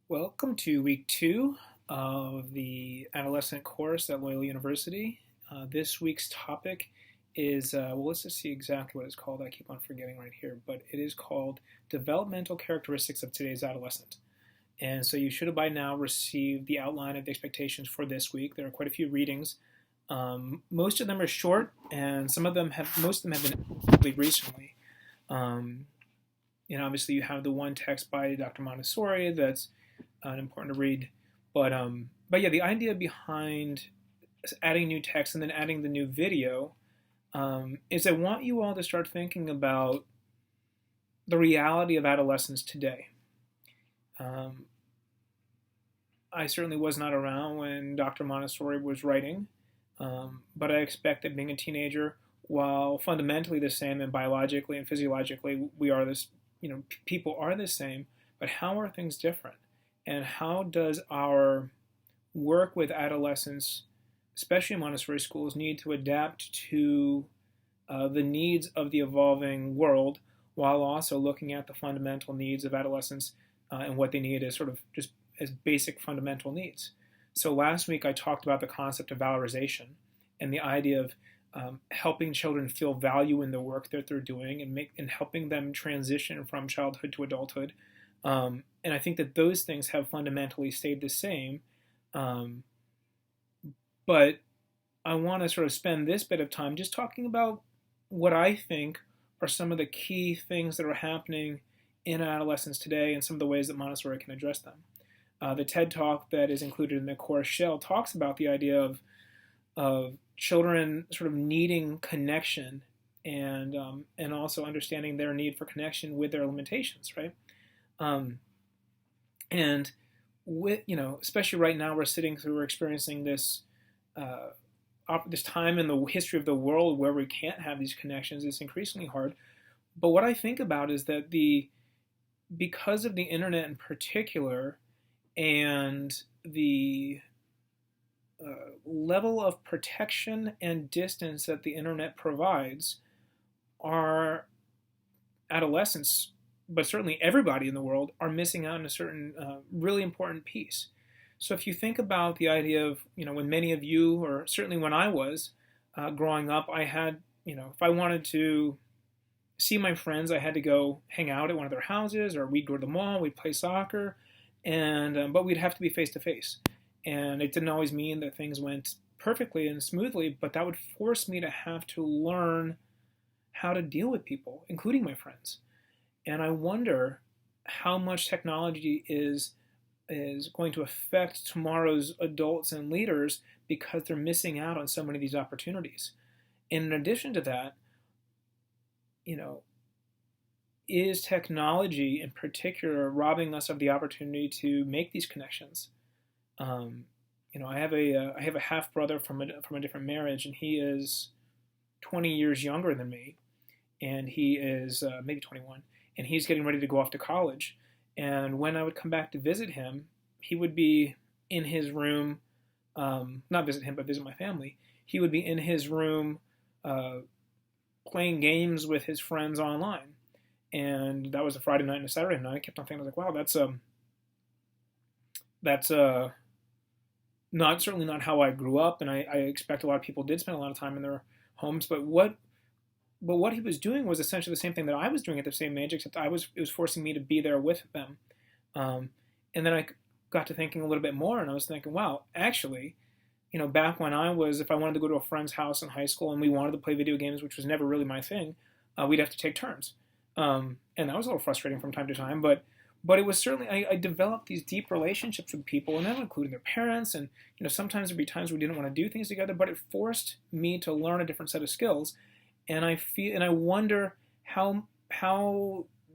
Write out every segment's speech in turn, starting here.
Welcome to week 2 of the adolescent course at Loyola University. This week's topic is, let's just see exactly what it's called. I keep on forgetting right here, but it is called Developmental Characteristics of Today's Adolescent. And so you should have by now received the outline of the expectations for this week. There are quite a few readings. Most of them are short, and most of them have been published recently. Obviously you have the one text by Dr. Montessori that's important to read. But yeah, the idea behind adding new text and then adding the new video is I want you all to start thinking about the reality of adolescence today. I certainly was not around when Dr. Montessori was writing, but I expect that being a teenager, while fundamentally the same and biologically and physiologically we are this, people are the same, but how are things different? And how does our work with adolescents, especially in Montessori schools, need to adapt to the needs of the evolving world while also looking at the fundamental needs of adolescents and what they need as sort of just as basic fundamental needs. So last week I talked about the concept of valorization and the idea of helping children feel value in the work that they're doing and helping them transition from childhood to adulthood. And I think that those things have fundamentally stayed the same. But I want to sort of spend this bit of time just talking about what I think are some of the key things that are happening in adolescence today and some of the ways that Montessori can address them. The TED Talk that is included in the course shell talks about the idea of children sort of needing connection and also understanding their need for connection with their limitations, right? And with especially right now, we're experiencing this this time in the history of the world where we can't have these connections. It's increasingly hard. But what I think about is that because of the internet in particular and the level of protection and distance that the internet provides, our adolescents, but certainly everybody in the world, are missing out on a certain really important piece. So if you think about the idea of, when many of you, or certainly when I was growing up, I had, if I wanted to see my friends, I had to go hang out at one of their houses, or we'd go to the mall, we'd play soccer, and but we'd have to be face to face. And it didn't always mean that things went perfectly and smoothly, but that would force me to have to learn how to deal with people, including my friends. And I wonder how much technology is going to affect tomorrow's adults and leaders because they're missing out on so many of these opportunities. And in addition to that, is technology in particular robbing us of the opportunity to make these connections? I have a half brother from a different marriage, and he is 20 years younger than me, and he is maybe 21, and he's getting ready to go off to college. And when I would come back to visit him, he would be in his room, not visit him, but visit my family. He would be in his room playing games with his friends online. And that was a Friday night and a Saturday night. I kept on thinking, I was like, wow, that's certainly not how I grew up, and I expect a lot of people did spend a lot of time in their homes. But what he was doing was essentially the same thing that I was doing at the same age, except it was forcing me to be there with them. And then I got to thinking a little bit more, and I was thinking, wow, actually, back when if I wanted to go to a friend's house in high school and we wanted to play video games, which was never really my thing, we'd have to take turns. And that was a little frustrating from time to time, but it was certainly, I developed these deep relationships with people, and that included their parents, and sometimes there'd be times we didn't want to do things together, but it forced me to learn a different set of skills. And I wonder how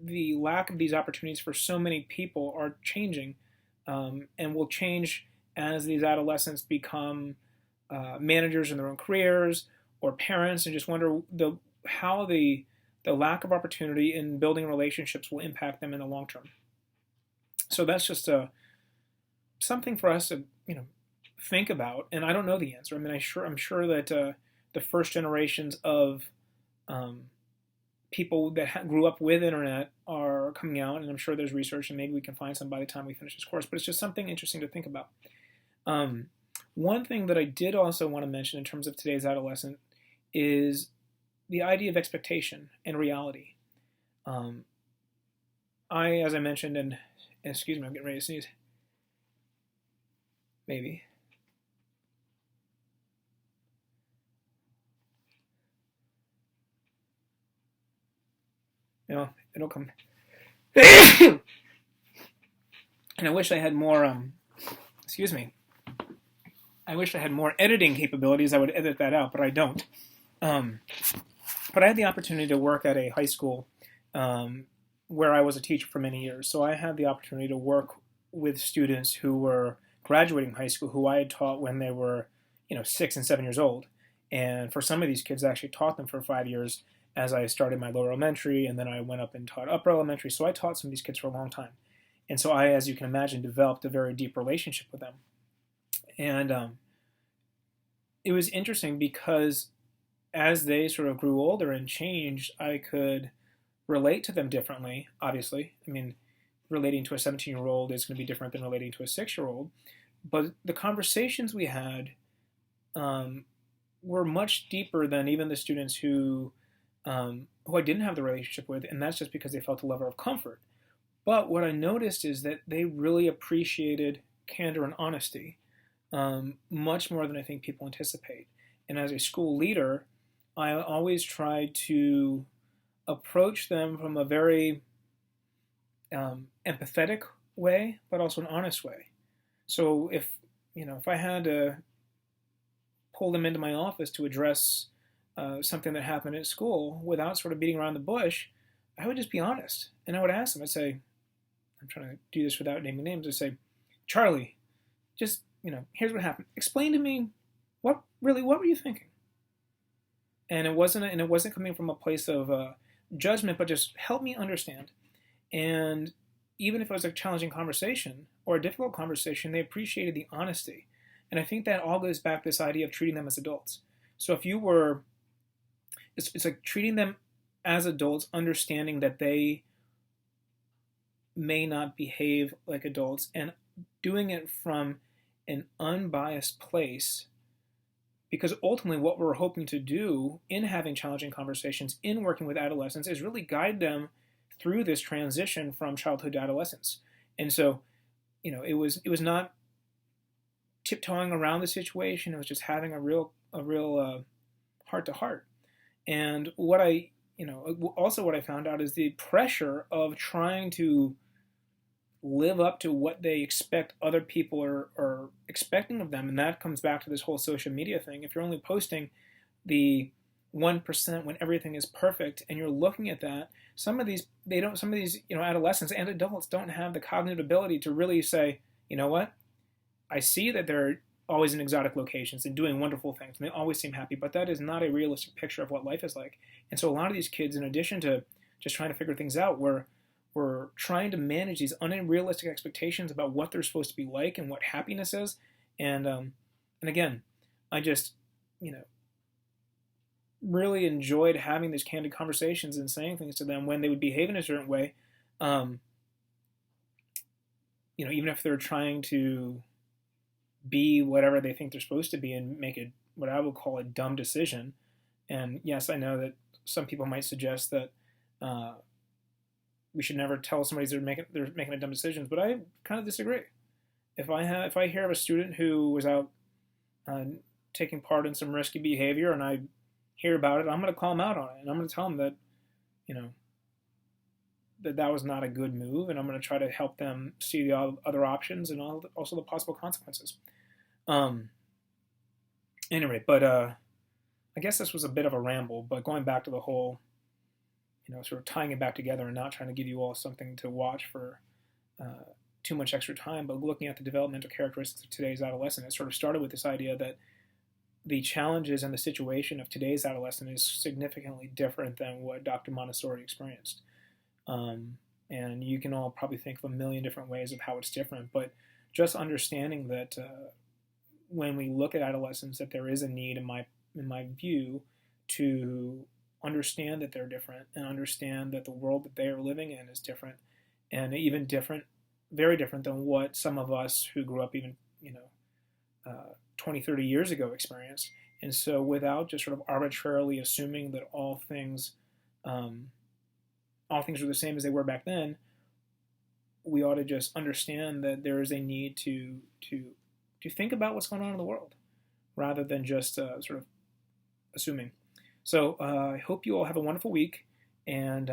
the lack of these opportunities for so many people are changing, and will change as these adolescents become managers in their own careers or parents, and just wonder how the lack of opportunity in building relationships will impact them in the long term. So that's just something for us to think about, and I don't know the answer. I mean, I'm sure that the first generations of people that grew up with internet are coming out, and I'm sure there's research, and maybe we can find some by the time we finish this course. But it's just something interesting to think about. Um, One thing that I did also want to mention in terms of today's adolescent is the idea of expectation and reality. Um, as I mentioned, and excuse me, I'm getting ready to sneeze. Maybe. No, it'll come. And I wish I had more. Excuse me. I wish I had more editing capabilities. I would edit that out, but I don't. Um, but I had the opportunity to work at a high school where I was a teacher for many years. So I had the opportunity to work with students who were graduating high school, who I had taught when they were, 6 and 7 years old. And for some of these kids, I actually taught them for 5 years as I started my lower elementary, and then I went up and taught upper elementary. So I taught some of these kids for a long time. And so I, as you can imagine, developed a very deep relationship with them. And it was interesting because as they sort of grew older and changed, I could relate to them differently, obviously. I mean, relating to a 17-year-old is going to be different than relating to a 6-year-old. But the conversations we had were much deeper than even the students who I didn't have the relationship with, and that's just because they felt a level of comfort. But what I noticed is that they really appreciated candor and honesty much more than I think people anticipate. And as a school leader, I always try to approach them from a very empathetic way, but also an honest way. So if I had to pull them into my office to address something that happened at school without sort of beating around the bush, I would just be honest. And I would ask them, I'd say, I'm trying to do this without naming names, I'd say, Charlie, just, here's what happened. Explain to me, what were you thinking? And it wasn't coming from a place of judgment, but just help me understand. And even if it was a challenging conversation or a difficult conversation, they appreciated the honesty. And I think that all goes back to this idea of treating them as adults. So if you were, it's like treating them as adults, understanding that they may not behave like adults, and doing it from an unbiased place. Because ultimately what we're hoping to do in having challenging conversations, in working with adolescents, is really guide them through this transition from childhood to adolescence. And so, it was not tiptoeing around the situation. It was just having a real heart to heart. And what I found out is the pressure of trying to live up to what they expect other people are expecting of them. And that comes back to this whole social media thing. If you're only posting the 1% when everything is perfect, and you're looking at that, some of these adolescents and adults don't have the cognitive ability to really say, you know what, I see that they're always in exotic locations and doing wonderful things, and they always seem happy, but that is not a realistic picture of what life is like. And so a lot of these kids, in addition to just trying to figure things out, we're trying to manage these unrealistic expectations about what they're supposed to be like and what happiness is. And again, I just, really enjoyed having these candid conversations and saying things to them when they would behave in a certain way. Even if they're trying to be whatever they think they're supposed to be and make what I would call a dumb decision. And yes, I know that some people might suggest that we should never tell somebody they're making a dumb decisions, but I kind of disagree. If I hear of a student who was out taking part in some risky behavior, and I hear about it, I'm going to call them out on it, and I'm going to tell them that that was not a good move, and I'm going to try to help them see the other options and also the possible consequences. Anyway, but I guess this was a bit of a ramble, but going back to the whole, sort of tying it back together and not trying to give you all something to watch for too much extra time, but looking at the developmental characteristics of today's adolescent, it sort of started with this idea that the challenges and the situation of today's adolescent is significantly different than what Dr. Montessori experienced. And you can all probably think of a million different ways of how it's different, but just understanding that when we look at adolescents, that there is a need, in my view, to understand that they're different and understand that the world that they are living in is different, and even different, very different than what some of us who grew up even 20, 30 years ago experienced. And so without just sort of arbitrarily assuming that all things are the same as they were back then, we ought to just understand that there is a need to think about what's going on in the world rather than just sort of assuming. So I hope you all have a wonderful week. And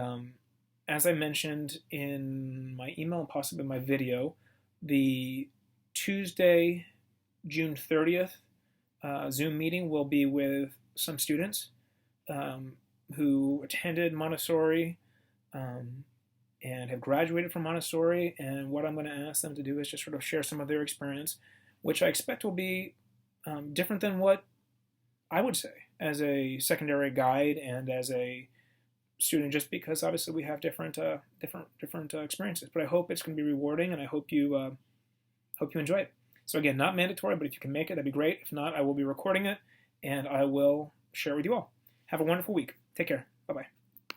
as I mentioned in my email and possibly my video, the Tuesday, June 30th Zoom meeting will be with some students who attended Montessori and have graduated from Montessori. And what I'm going to ask them to do is just sort of share some of their experience, which I expect will be different than what I would say as a secondary guide and as a student, just because obviously we have different experiences. But I hope it's going to be rewarding, and I hope you enjoy it. So again, not mandatory, but if you can make it, that'd be great. If not, I will be recording it, and I will share it with you all. Have a wonderful week. Take care. Bye-bye.